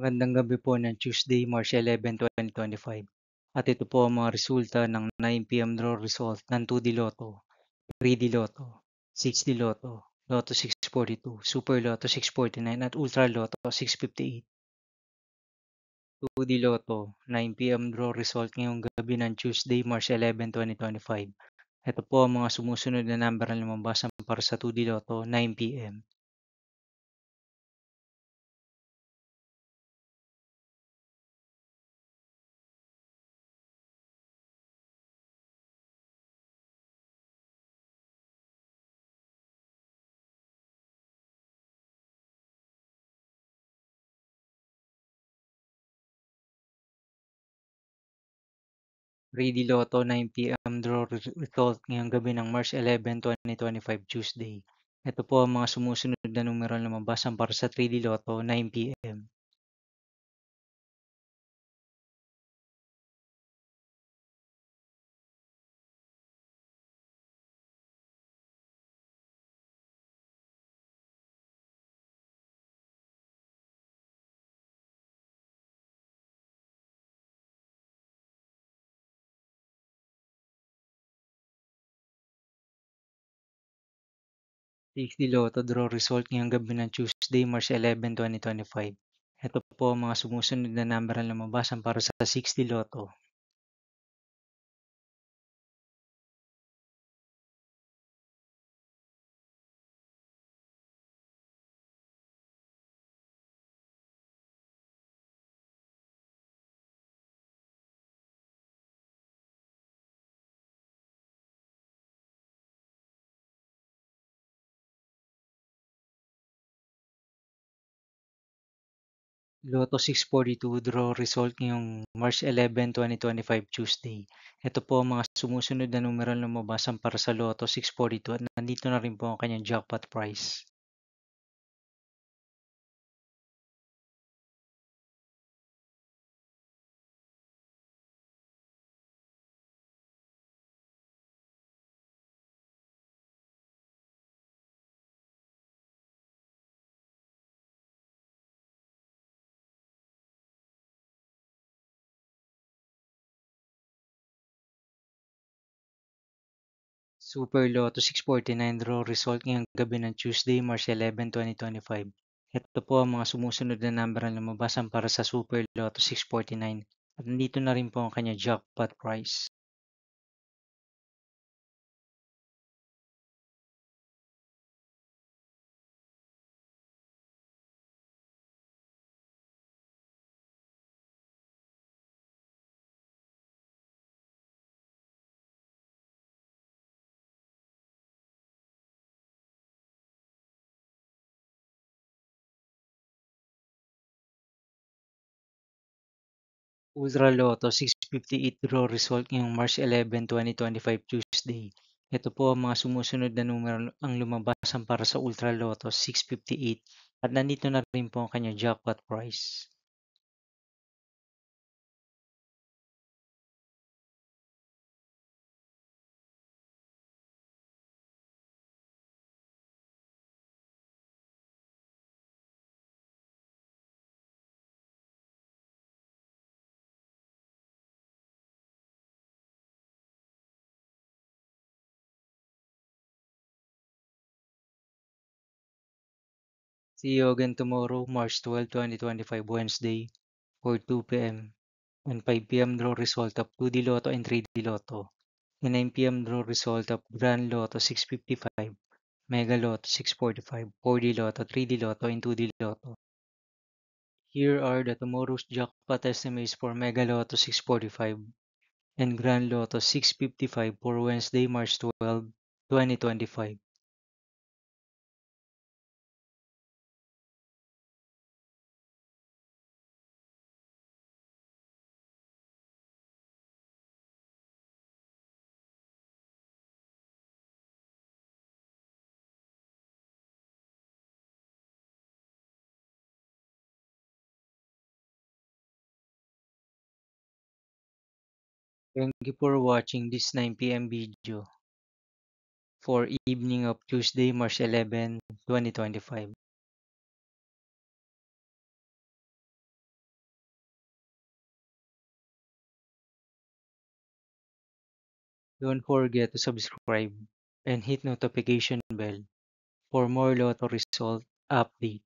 Magandang gabi po ng Tuesday, March 11, 2025. At ito po ang mga resulta ng 9 PM draw result ng 2D Lotto, 3D Lotto, 6D Lotto, Lotto 642, Super Lotto 649 at Ultra Lotto 658. 2D Lotto, 9 PM draw result ngayong gabi ng Tuesday, March 11, 2025. Ito po ang mga sumusunod na number na lumabasan para sa 2D Lotto 9 PM. 3D Lotto 9 PM draw result ngayong gabi ng March 11, 2025 Tuesday. Ito po ang mga sumusunod na numero na lumabasan para sa 3D Lotto 9 PM. 6D Lotto draw result ngayong gabi ng Tuesday, March 11, 2025. Ito po ang mga sumusunod na number na lumabasan para sa 6D Lotto. 'Lotto 642 draw result ngayong March 11, 2025 Tuesday. Ito po ang mga sumusunod na numero na lumabasan para sa Lotto 642 at nandito na rin po ang kanyang jackpot price. Super Lotto 649 draw result ngayong gabi ng Tuesday, March 11, 2025. Ito po ang mga sumusunod na number na lumabasan para sa Super Lotto 649 at nandito na rin po ang kanyang jackpot price. Ultra Lotto 658 draw result ngayong March 11, 2025 Tuesday. Ito po ang mga sumusunod na numero ang lumabasan para sa Ultra Lotto 658 at nandito na rin po ang kanyang jackpot price. See you again tomorrow, March 12, 2025 Wednesday, for 2 PM and 5 PM draw result of 2D Lotto and 3D Lotto. And 9 PM draw result of Grand Lotto 655, Mega Lotto 645, 4D Lotto, 3D Lotto, and 2D Lotto. Here are the tomorrow's jackpot estimates for Mega Lotto 645 and Grand Lotto 655 for Wednesday, March 12, 2025. Thank you for watching this 9 PM video for evening of Tuesday, March 11, 2025. Don't forget to subscribe and hit notification bell for more Lotto result update.